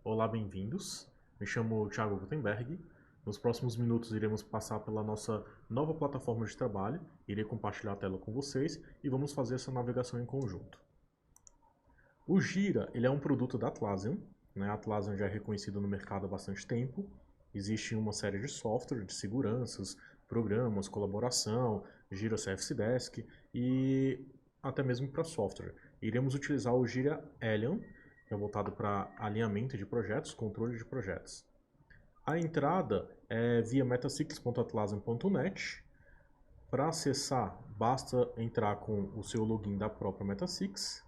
Olá, bem-vindos. Me chamo Thiago Gutenberg. Nos próximos minutos iremos passar pela nossa nova plataforma de trabalho, irei compartilhar a tela com vocês e vamos fazer essa navegação em conjunto. O Gira, ele é um produto da Atlassian, né? A Atlassian já é reconhecida no mercado há bastante tempo. Existe uma série de software, de seguranças, programas, colaboração, Gira Service Desk e até mesmo para software. Iremos utilizar o Gira Allium, que é voltado para alinhamento de projetos, controle de projetos. A entrada é via metasix.atlassian.net. Para acessar, basta entrar com o seu login da própria Metasix.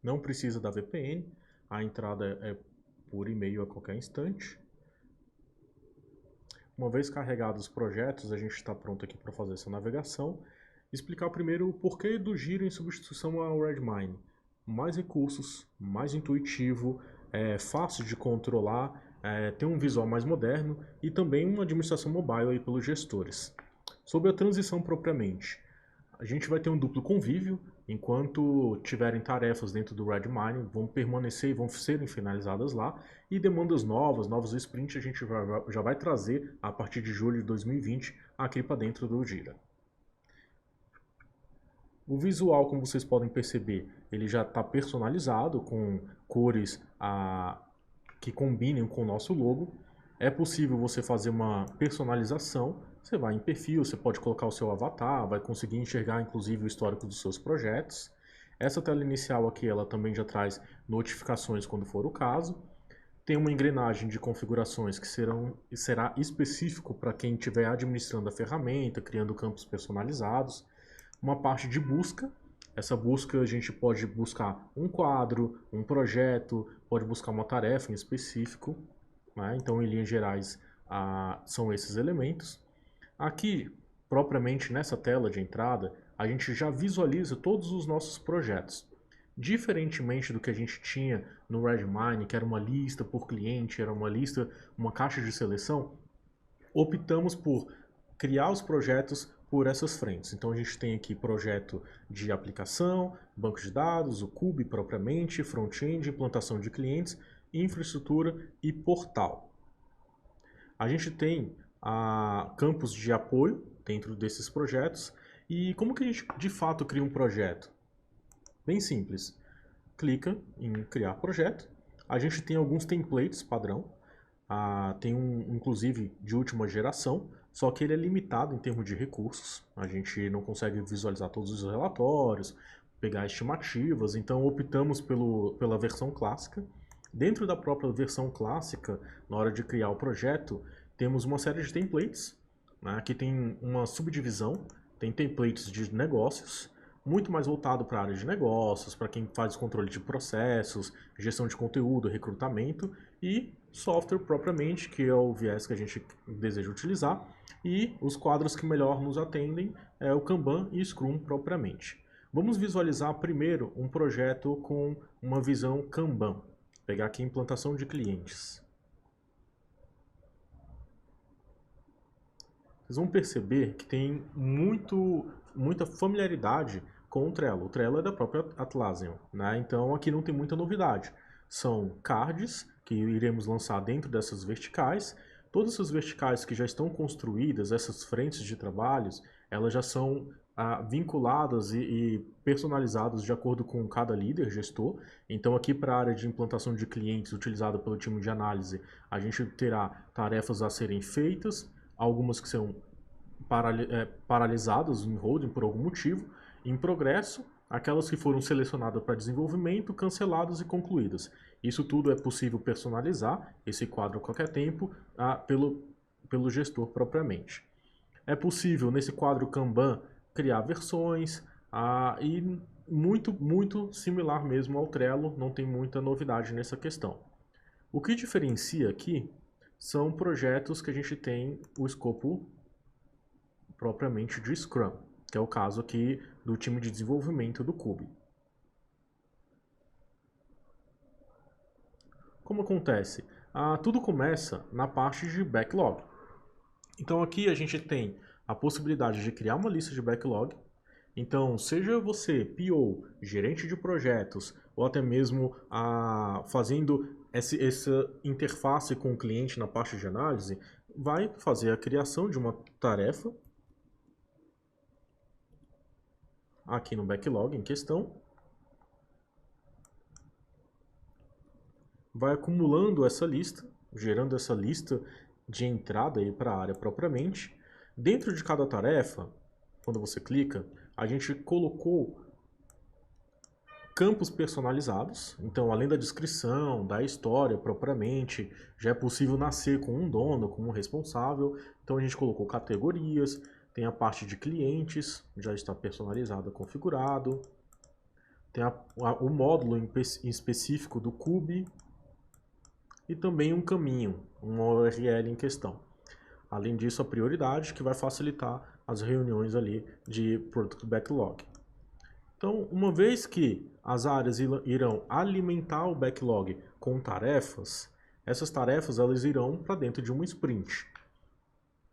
Não precisa da VPN, a entrada é por e-mail a qualquer instante. Uma vez carregados os projetos, a gente está pronto aqui para fazer essa navegação. Explicar primeiro o porquê do Gira em substituição ao Redmine. Mais recursos, mais intuitivo, fácil de controlar, tem um visual mais moderno e também uma administração mobile aí pelos gestores. Sobre a transição propriamente, a gente vai ter um duplo convívio, enquanto tiverem tarefas dentro do Redmine, vão permanecer e vão serem finalizadas lá, e demandas novas, novos sprints, a gente já vai trazer a partir de julho de 2020 aqui para dentro do Gira. O visual, como vocês podem perceber, ele já está personalizado com cores que combinem com o nosso logo. É possível você fazer uma personalização. Você vai em perfil, você pode colocar o seu avatar, vai conseguir enxergar inclusive o histórico dos seus projetos. Essa tela inicial aqui, ela também já traz notificações quando for o caso. Tem uma engrenagem de configurações que será específico para quem estiver administrando a ferramenta, criando campos personalizados. Uma parte de busca. Essa busca a gente pode buscar um quadro, um projeto, pode buscar uma tarefa em específico. Né? Então, em linhas gerais, são esses elementos. Aqui, propriamente nessa tela de entrada, a gente já visualiza todos os nossos projetos. Diferentemente do que a gente tinha no Redmine, que era uma lista por cliente, era uma lista, uma caixa de seleção, optamos por criar os projetos por essas frentes. Então a gente tem aqui projeto de aplicação, banco de dados, o Cube propriamente, front-end, implantação de clientes, infraestrutura e portal. A gente tem campos de apoio dentro desses projetos. E como que a gente de fato cria um projeto? Bem simples. Clica em criar projeto. A gente tem alguns templates padrão. Tem um, inclusive, de última geração, só que ele é limitado em termos de recursos. A gente não consegue visualizar todos os relatórios, pegar estimativas, então optamos pela versão clássica. Dentro da própria versão clássica, na hora de criar o projeto, temos uma série de templates. Né? Aqui tem uma subdivisão, tem templates de negócios, muito mais voltado para a área de negócios, para quem faz controle de processos, gestão de conteúdo, recrutamento, e software propriamente, que é o viés que a gente deseja utilizar, e os quadros que melhor nos atendem é o Kanban e Scrum propriamente. Vamos visualizar primeiro um projeto com uma visão Kanban. Vou pegar aqui a implantação de clientes. Vocês vão perceber que tem muita familiaridade com o Trello. O Trello é da própria Atlassian, né? Então aqui não tem muita novidade. São cards que iremos lançar dentro dessas verticais. Todas essas verticais que já estão construídas, essas frentes de trabalhos, elas já são vinculadas e personalizadas de acordo com cada líder, gestor. Então aqui para a área de implantação de clientes utilizada pelo time de análise, a gente terá tarefas a serem feitas, algumas que são paralisadas em holding por algum motivo, em progresso, aquelas que foram selecionadas para desenvolvimento, canceladas e concluídas. Isso tudo é possível personalizar, esse quadro a qualquer tempo, pelo gestor propriamente. É possível, nesse quadro Kanban, criar versões e muito similar mesmo ao Trello, não tem muita novidade nessa questão. O que diferencia aqui são projetos que a gente tem o escopo propriamente de Scrum, que é o caso aqui do time de desenvolvimento do Cube. Como acontece? Tudo começa na parte de backlog. Então aqui a gente tem a possibilidade de criar uma lista de backlog. Então, seja você PO, gerente de projetos, ou até mesmo fazendo essa interface com o cliente na parte de análise, vai fazer a criação de uma tarefa aqui no backlog em questão, vai acumulando essa lista, gerando essa lista de entrada para a área propriamente. Dentro de cada tarefa, quando você clica, a gente colocou campos personalizados. Então, além da descrição, da história propriamente, já é possível nascer com um dono, com um responsável. Então, a gente colocou categorias, tem a parte de clientes, já está personalizado, configurado. Tem o módulo em específico do Cube e também um caminho, uma URL em questão. Além disso, a prioridade, que vai facilitar as reuniões ali de Product Backlog. Então, uma vez que as áreas irão alimentar o backlog com tarefas, essas tarefas elas irão para dentro de uma sprint.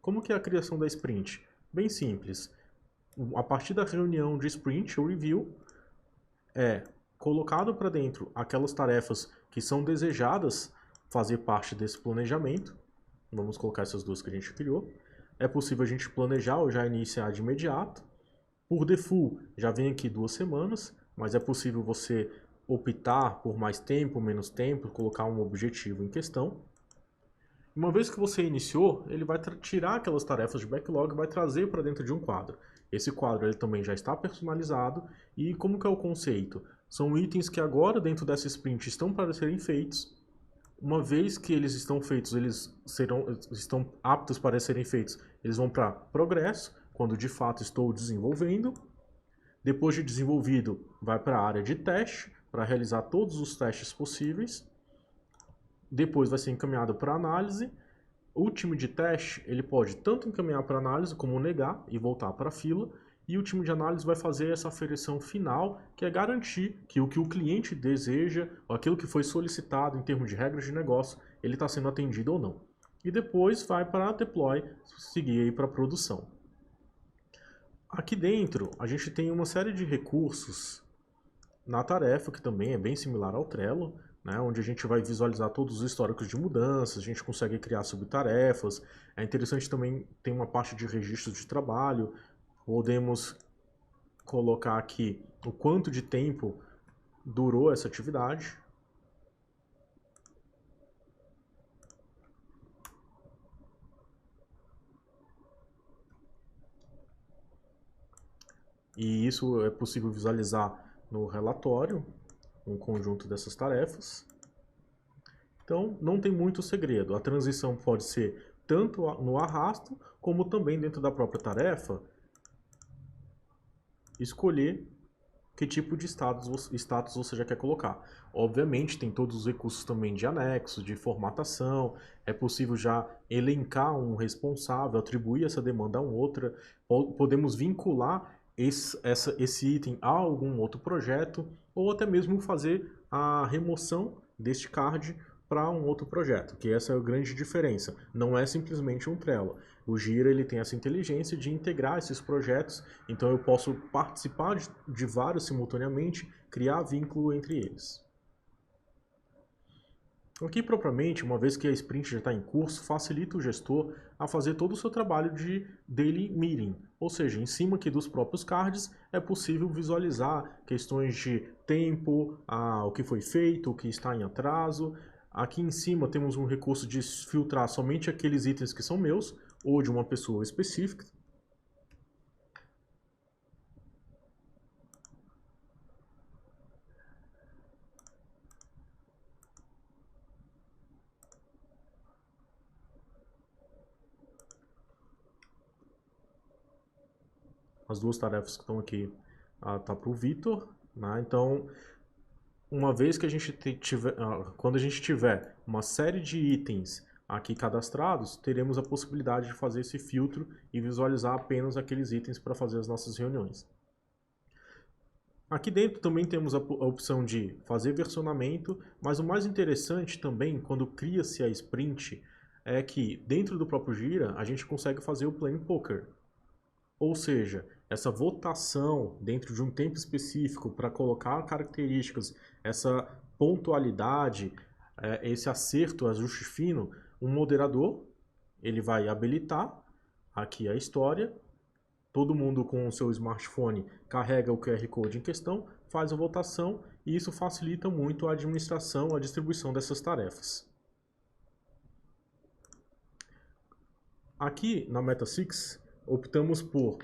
Como que é a criação da sprint? Bem simples. A partir da reunião de sprint, o review, é colocado para dentro aquelas tarefas que são desejadas fazer parte desse planejamento. Vamos colocar essas duas que a gente criou. É possível a gente planejar ou já iniciar de imediato. Por default, já vem aqui 2 semanas, mas é possível você optar por mais tempo, menos tempo, colocar um objetivo em questão. Uma vez que você iniciou, ele vai tirar aquelas tarefas de backlog e vai trazer para dentro de um quadro. Esse quadro ele também já está personalizado. E como que é o conceito? São itens que agora dentro dessa sprint estão para serem feitos. Uma vez que eles estão feitos, estão aptos para serem feitos, eles vão para progresso, quando de fato estou desenvolvendo. Depois de desenvolvido, vai para a área de teste, para realizar todos os testes possíveis. Depois vai ser encaminhado para análise. O time de teste, ele pode tanto encaminhar para análise como negar e voltar para a fila. E o time de análise vai fazer essa aferição final, que é garantir que o cliente deseja, ou aquilo que foi solicitado em termos de regras de negócio, ele está sendo atendido ou não. E depois vai para a deploy, seguir aí para a produção. Aqui dentro, a gente tem uma série de recursos na tarefa, que também é bem similar ao Trello, né, onde a gente vai visualizar todos os históricos de mudanças, a gente consegue criar subtarefas. É interessante também, tem uma parte de registro de trabalho. Podemos colocar aqui o quanto de tempo durou essa atividade. E isso é possível visualizar no relatório, um conjunto dessas tarefas. Então, não tem muito segredo. A transição pode ser tanto no arrasto, como também dentro da própria tarefa, escolher que tipo de status você já quer colocar. Obviamente, tem todos os recursos também de anexo, de formatação. É possível já elencar um responsável, atribuir essa demanda a um outro. Podemos vincular esse item a algum outro projeto, ou até mesmo fazer a remoção deste card para um outro projeto, que essa é a grande diferença. Não é simplesmente um Trello. O Gira ele tem essa inteligência de integrar esses projetos, então eu posso participar de vários simultaneamente, criar vínculo entre eles. Aqui, propriamente, uma vez que a sprint já está em curso, facilita o gestor a fazer todo o seu trabalho de daily meeting. Ou seja, em cima aqui dos próprios cards, é possível visualizar questões de tempo, o que foi feito, o que está em atraso. Aqui em cima temos um recurso de filtrar somente aqueles itens que são meus, ou de uma pessoa específica. As duas tarefas que estão aqui tá para o Vitor, né? Então, uma vez que a gente tiver, quando a gente tiver uma série de itens aqui cadastrados, teremos a possibilidade de fazer esse filtro e visualizar apenas aqueles itens para fazer as nossas reuniões. Aqui dentro também temos a opção de fazer versionamento, mas o mais interessante também, quando cria-se a sprint, é que dentro do próprio Gira a gente consegue fazer o Plan Poker. Ou seja, essa votação dentro de um tempo específico para colocar características, essa pontualidade, esse acerto, ajuste fino, um moderador, ele vai habilitar aqui a história, todo mundo com o seu smartphone carrega o QR Code em questão, faz a votação e isso facilita muito a administração, a distribuição dessas tarefas. Aqui na Meta6, optamos por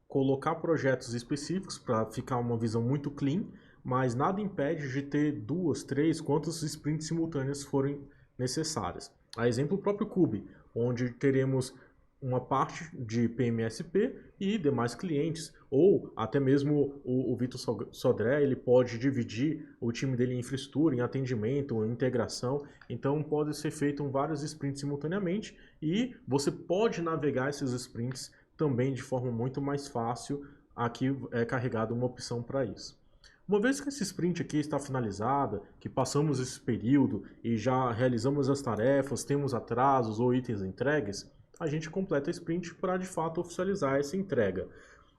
colocar projetos específicos para ficar uma visão muito clean, mas nada impede de ter 2, 3, quantas sprints simultâneas forem necessárias. A exemplo, o próprio Cube, onde teremos uma parte de PMSP e demais clientes, ou até mesmo o Vitor Sodré, ele pode dividir o time dele em infraestrutura, em atendimento, em integração, então pode ser feito vários sprints simultaneamente e você pode navegar esses sprints também de forma muito mais fácil. Aqui é carregada uma opção para isso. Uma vez que esse sprint aqui está finalizada, que passamos esse período e já realizamos as tarefas, temos atrasos ou itens entregues, a gente completa a sprint para de fato oficializar essa entrega.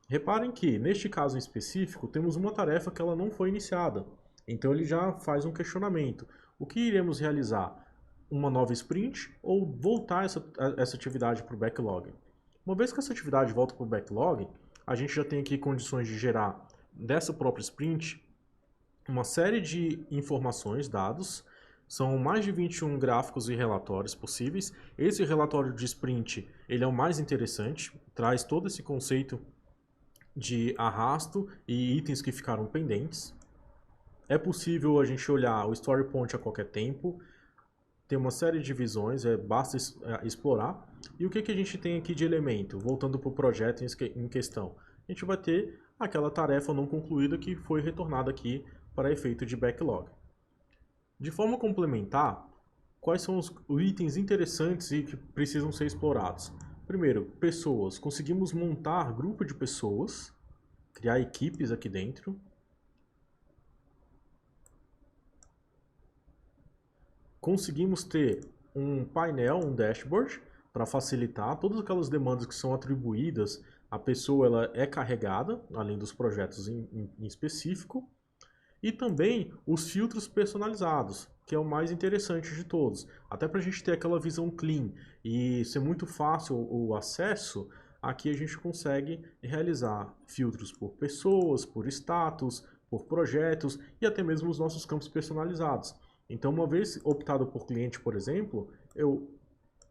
Reparem que, neste caso em específico, temos uma tarefa que ela não foi iniciada. Então ele já faz um questionamento. O que iremos realizar? Uma nova sprint ou voltar essa atividade para o backlog? Uma vez que essa atividade volta para o backlog, a gente já tem aqui condições de gerar dessa própria sprint uma série de informações, dados. São mais de 21 gráficos e relatórios possíveis. Esse relatório de sprint ele é o mais interessante, traz todo esse conceito de arrasto e itens que ficaram pendentes. É possível a gente olhar o story point a qualquer tempo. Tem uma série de visões, basta explorar. E o que a gente tem aqui de elemento? Voltando para o projeto em questão. A gente vai ter aquela tarefa não concluída que foi retornada aqui para efeito de backlog. De forma complementar, quais são os itens interessantes e que precisam ser explorados? Primeiro, pessoas. Conseguimos montar grupo de pessoas, criar equipes aqui dentro. Conseguimos ter um painel, um dashboard, para facilitar todas aquelas demandas que são atribuídas. A pessoa ela é carregada, além dos projetos em específico. E também os filtros personalizados, que é o mais interessante de todos. Até para a gente ter aquela visão clean e ser muito fácil o acesso, aqui a gente consegue realizar filtros por pessoas, por status, por projetos e até mesmo os nossos campos personalizados. Então, uma vez optado por cliente, por exemplo, eu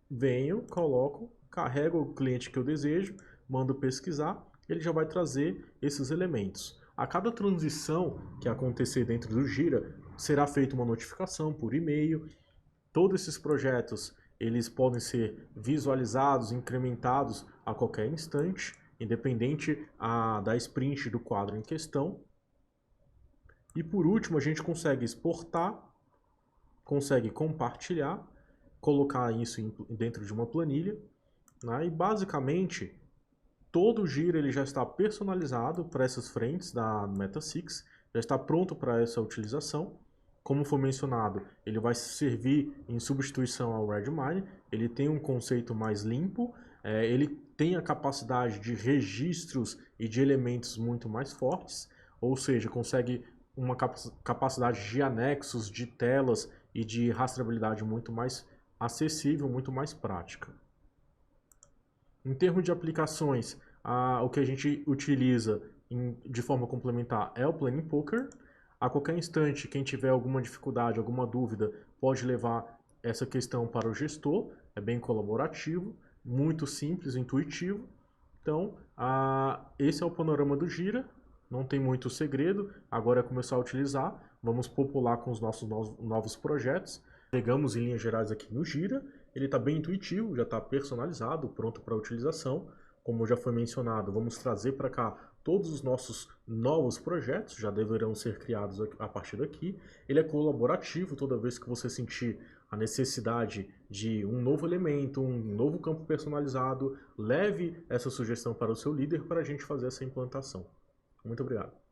venho, coloco, carrego o cliente que eu desejo, mando pesquisar, ele já vai trazer esses elementos. A cada transição que acontecer dentro do Gira, será feita uma notificação por e-mail. Todos esses projetos eles podem ser visualizados, incrementados a qualquer instante, independente da sprint do quadro em questão. E por último, a gente consegue exportar, consegue compartilhar, colocar isso dentro de uma planilha, né? E basicamente todo o Gira ele já está personalizado para essas frentes da Meta6, já está pronto para essa utilização. Como foi mencionado, ele vai servir em substituição ao Redmine, ele tem um conceito mais limpo, ele tem a capacidade de registros e de elementos muito mais fortes, ou seja, consegue uma capacidade de anexos, de telas e de rastreabilidade muito mais acessível, muito mais prática. Em termos de aplicações, o que a gente utiliza de forma complementar é o Planning Poker. A qualquer instante, quem tiver alguma dificuldade, alguma dúvida, pode levar essa questão para o gestor. É bem colaborativo, muito simples, intuitivo. Então, esse é o panorama do Gira. Não tem muito segredo. Agora é começar a utilizar. Vamos popular com os nossos novos projetos. Pegamos em linhas gerais aqui no Gira. Ele está bem intuitivo, já está personalizado, pronto para utilização. Como já foi mencionado, vamos trazer para cá todos os nossos novos projetos, já deverão ser criados a partir daqui. Ele é colaborativo, toda vez que você sentir a necessidade de um novo elemento, um novo campo personalizado, leve essa sugestão para o seu líder para a gente fazer essa implantação. Muito obrigado.